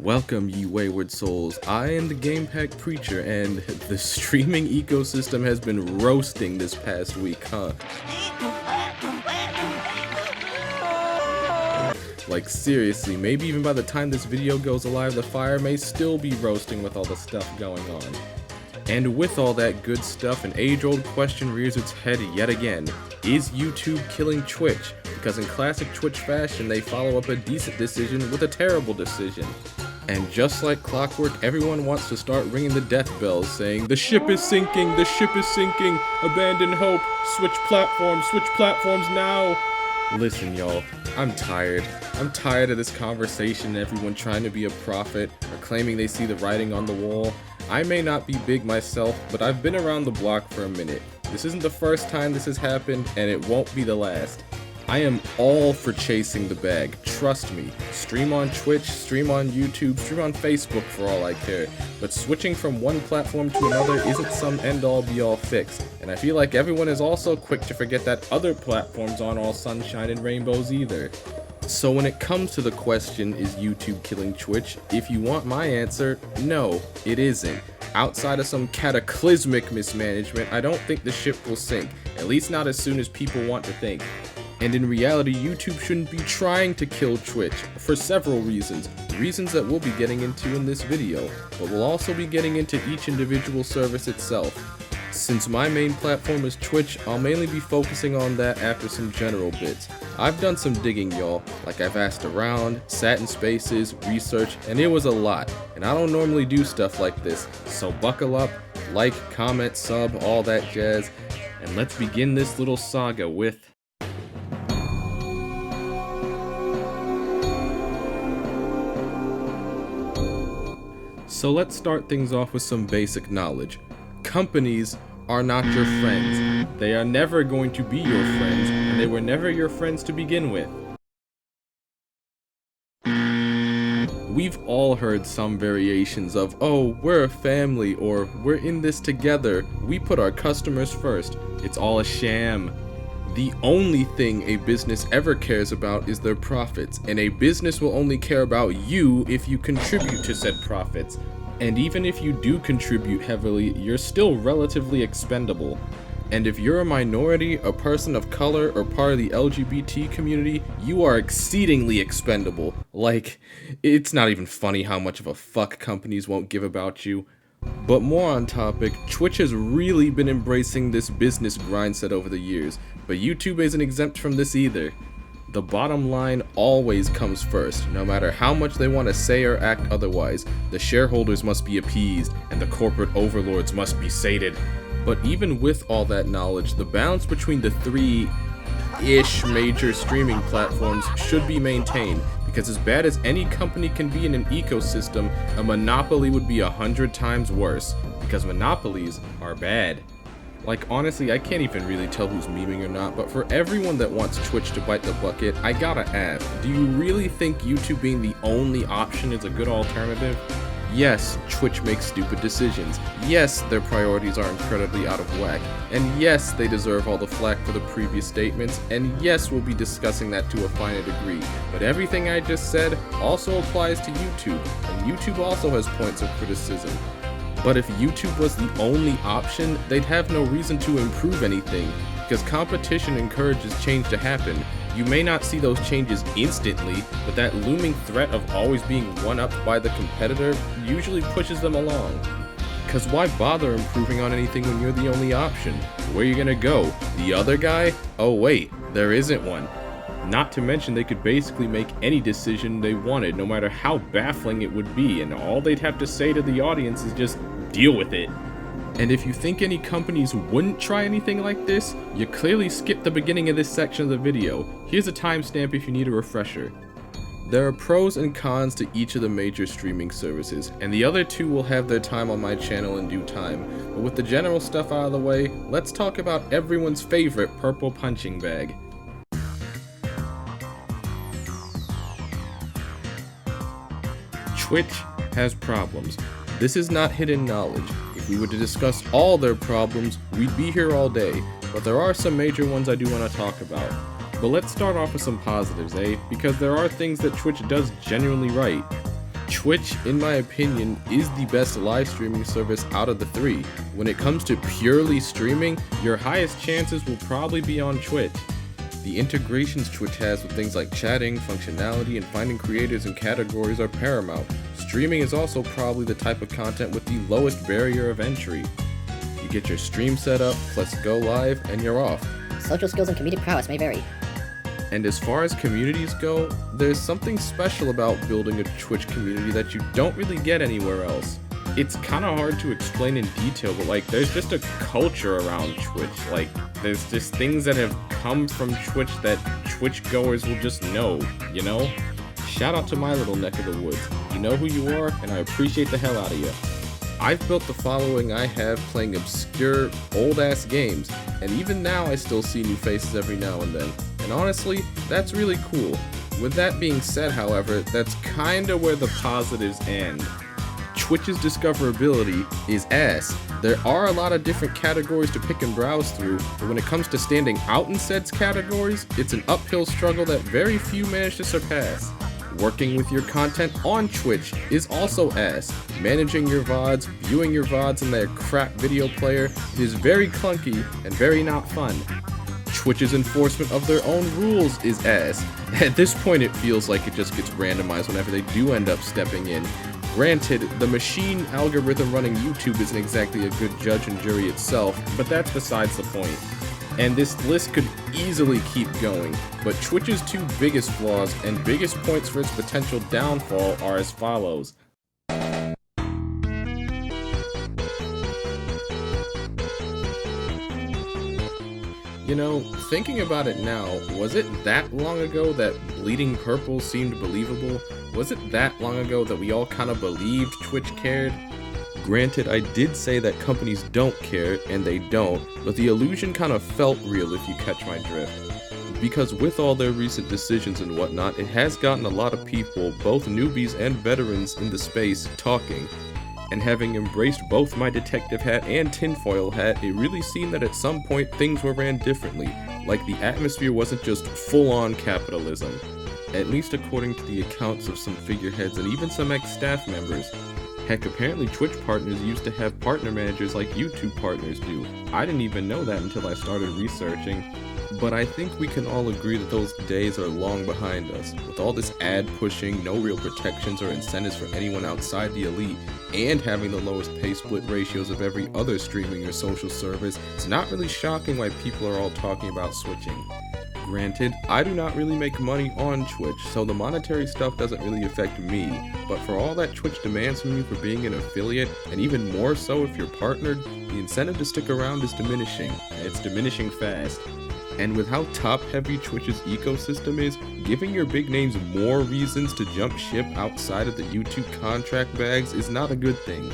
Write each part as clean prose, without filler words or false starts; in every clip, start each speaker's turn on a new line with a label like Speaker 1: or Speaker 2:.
Speaker 1: Welcome, ye wayward souls. I am the Game Pack Preacher, and the streaming ecosystem has been roasting this past week, huh? Like, seriously, maybe even by the time this video goes live, the fire may still be roasting with all the stuff going on. And with all that good stuff, an age-old question rears its head yet again. Is YouTube killing Twitch? Because in classic Twitch fashion, they follow up a decent decision with a terrible decision. And just like clockwork, everyone wants to start ringing the death bells, saying, "The ship is sinking, the ship is sinking, abandon hope, switch platforms now." Listen, y'all, I'm tired. I'm tired of this conversation, everyone trying to be a prophet, or claiming they see the writing on the wall. I may not be big myself, but I've been around the block for a minute. This isn't the first time this has happened, and it won't be the last. I am all for chasing the bag, trust me. Stream on Twitch, stream on YouTube, stream on Facebook for all I care. But switching from one platform to another isn't some end-all be-all fix. And I feel like everyone is also quick to forget that other platforms aren't all sunshine and rainbows either. So when it comes to the question, is YouTube killing Twitch? If you want my answer, no, it isn't. Outside of some cataclysmic mismanagement, I don't think the ship will sink, at least not as soon as people want to think. And in reality, YouTube shouldn't be trying to kill Twitch, for several reasons that we'll be getting into in this video, but we'll also be getting into each individual service itself. Since my main platform is Twitch, I'll mainly be focusing on that after some general bits. I've done some digging, y'all, like I've asked around, sat in spaces, researched, and it was a lot, and I don't normally do stuff like this, so buckle up, like, comment, sub, all that jazz, and let's begin this little saga with... So let's start things off with some basic knowledge. Companies are not your friends. They are never going to be your friends, and they were never your friends to begin with. We've all heard some variations of, "Oh, we're a family," or "We're in this together. We put our customers first." It's all a sham. The only thing a business ever cares about is their profits, and a business will only care about you if you contribute to said profits. And even if you do contribute heavily, you're still relatively expendable. And if you're a minority, a person of color, or part of the LGBT community, you are exceedingly expendable. Like, it's not even funny how much of a fuck companies won't give about you. But more on topic, Twitch has really been embracing this business grindset over the years, but YouTube isn't exempt from this either. The bottom line always comes first, no matter how much they want to say or act otherwise. The shareholders must be appeased, and the corporate overlords must be sated. But even with all that knowledge, the balance between the three-ish major streaming platforms should be maintained, because as bad as any company can be in an ecosystem, a monopoly would be 100 times worse, because monopolies are bad. Like, honestly, I can't even really tell who's memeing or not, but for everyone that wants Twitch to bite the bucket, I gotta ask, do you really think YouTube being the only option is a good alternative? Yes, Twitch makes stupid decisions. Yes, their priorities are incredibly out of whack. And yes, they deserve all the flack for the previous statements, and yes, we'll be discussing that to a finer degree. But everything I just said also applies to YouTube, and YouTube also has points of criticism. But if YouTube was the only option, they'd have no reason to improve anything, because competition encourages change to happen. You may not see those changes instantly, but that looming threat of always being one-upped by the competitor usually pushes them along. Because why bother improving on anything when you're the only option? Where are you gonna go? The other guy? Oh wait, there isn't one. Not to mention they could basically make any decision they wanted, no matter how baffling it would be, and all they'd have to say to the audience is just deal with it. And if you think any companies wouldn't try anything like this, you clearly skipped the beginning of this section of the video. Here's a timestamp if you need a refresher. There are pros and cons to each of the major streaming services, and the other two will have their time on my channel in due time. But with the general stuff out of the way, let's talk about everyone's favorite purple punching bag. Twitch has problems. This is not hidden knowledge. If we were to discuss all their problems, we'd be here all day, but there are some major ones I do want to talk about. But let's start off with some positives, Because there are things that Twitch does genuinely right. Twitch, in my opinion, is the best live streaming service out of the three. When it comes to purely streaming, your highest chances will probably be on Twitch. The integrations Twitch has with things like chatting, functionality, and finding creators and categories are paramount. Streaming is also probably the type of content with the lowest barrier of entry. You get your stream set up, plus go live, and you're off.
Speaker 2: Social skills and comedic prowess may vary.
Speaker 1: And as far as communities go, there's something special about building a Twitch community that you don't really get anywhere else. It's kind of hard to explain in detail, but like there's just a culture around Twitch. Like there's just things that have come from Twitch that Twitch goers will just know, you know? Shout out to my little neck of the woods. You know who you are, and I appreciate the hell out of you. I've built the following I have playing obscure, old-ass games, and even now I still see new faces every now and then. And honestly, that's really cool. With that being said, however, that's kinda where the positives end. Twitch's discoverability is ass. There are a lot of different categories to pick and browse through, but when it comes to standing out in said categories, it's an uphill struggle that very few manage to surpass. Working with your content on Twitch is also ass. Managing your VODs, viewing your VODs in their crap video player is very clunky and very not fun. Twitch's enforcement of their own rules is ass. At this point it feels like it just gets randomized whenever they do end up stepping in. Granted, the machine algorithm running YouTube isn't exactly a good judge and jury itself, but that's besides the point. And this list could easily keep going, but Twitch's two biggest flaws and biggest points for its potential downfall are as follows. You know, thinking about it now, was it that long ago that bleeding purple seemed believable? Was it that long ago that we all kind of believed Twitch cared? Granted, I did say that companies don't care, and they don't, but the illusion kind of felt real if you catch my drift. Because with all their recent decisions and whatnot, it has gotten a lot of people, both newbies and veterans in the space, talking. And having embraced both my detective hat and tinfoil hat, it really seemed that at some point things were ran differently, like the atmosphere wasn't just full-on capitalism. At least according to the accounts of some figureheads and even some ex-staff members. Heck, apparently Twitch partners used to have partner managers like YouTube partners do. I didn't even know that until I started researching. But I think we can all agree that those days are long behind us. With all this ad pushing, no real protections or incentives for anyone outside the elite, and having the lowest pay split ratios of every other streaming or social service, it's not really shocking why people are all talking about switching. Granted, I do not really make money on Twitch, so the monetary stuff doesn't really affect me, but for all that Twitch demands from you for being an affiliate, and even more so if you're partnered, the incentive to stick around is diminishing, and it's diminishing fast. And with how top-heavy Twitch's ecosystem is, giving your big names more reasons to jump ship outside of the YouTube contract bags is not a good thing.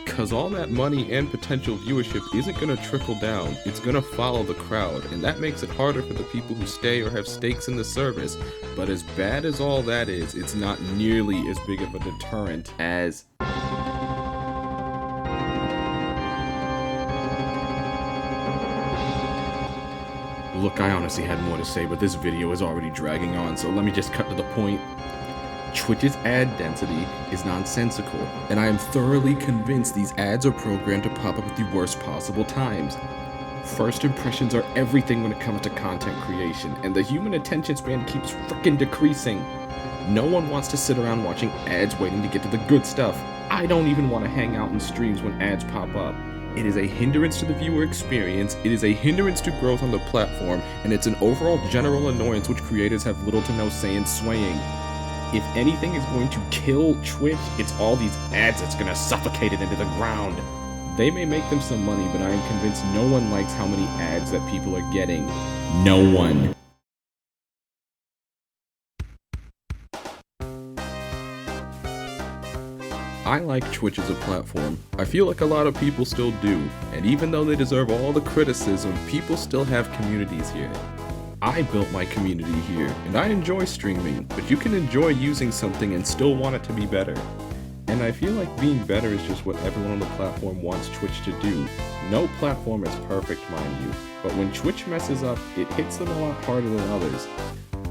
Speaker 1: Cause all that money and potential viewership isn't gonna trickle down, it's gonna follow the crowd, and that makes it harder for the people who stay or have stakes in the service. But as bad as all that is, it's not nearly as big of a deterrent as... Look, I honestly had more to say, but this video is already dragging on, so let me just cut to the point. Twitch's ad density is nonsensical, and I am thoroughly convinced these ads are programmed to pop up at the worst possible times. First impressions are everything when it comes to content creation, and the human attention span keeps frickin' decreasing. No one wants to sit around watching ads waiting to get to the good stuff. I don't even want to hang out in streams when ads pop up. It is a hindrance to the viewer experience, it is a hindrance to growth on the platform, and it's an overall general annoyance which creators have little to no say in swaying. If anything is going to kill Twitch, it's all these ads that's gonna suffocate it into the ground. They may make them some money, but I am convinced no one likes how many ads that people are getting. No one. I like Twitch as a platform. I feel like a lot of people still do, and even though they deserve all the criticism, people still have communities here. I built my community here, and I enjoy streaming, but you can enjoy using something and still want it to be better. And I feel like being better is just what everyone on the platform wants Twitch to do. No platform is perfect, mind you, but when Twitch messes up, it hits them a lot harder than others.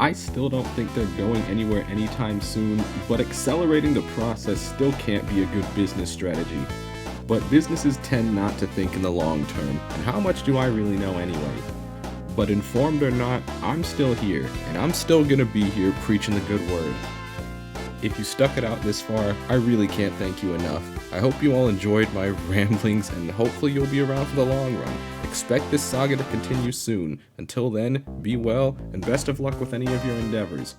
Speaker 1: I still don't think they're going anywhere anytime soon, but accelerating the process still can't be a good business strategy. But businesses tend not to think in the long term, and how much do I really know anyway? But informed or not, I'm still here, and I'm still gonna be here preaching the good word. If you stuck it out this far, I really can't thank you enough. I hope you all enjoyed my ramblings, and hopefully you'll be around for the long run. Expect this saga to continue soon. Until then, be well, and best of luck with any of your endeavors.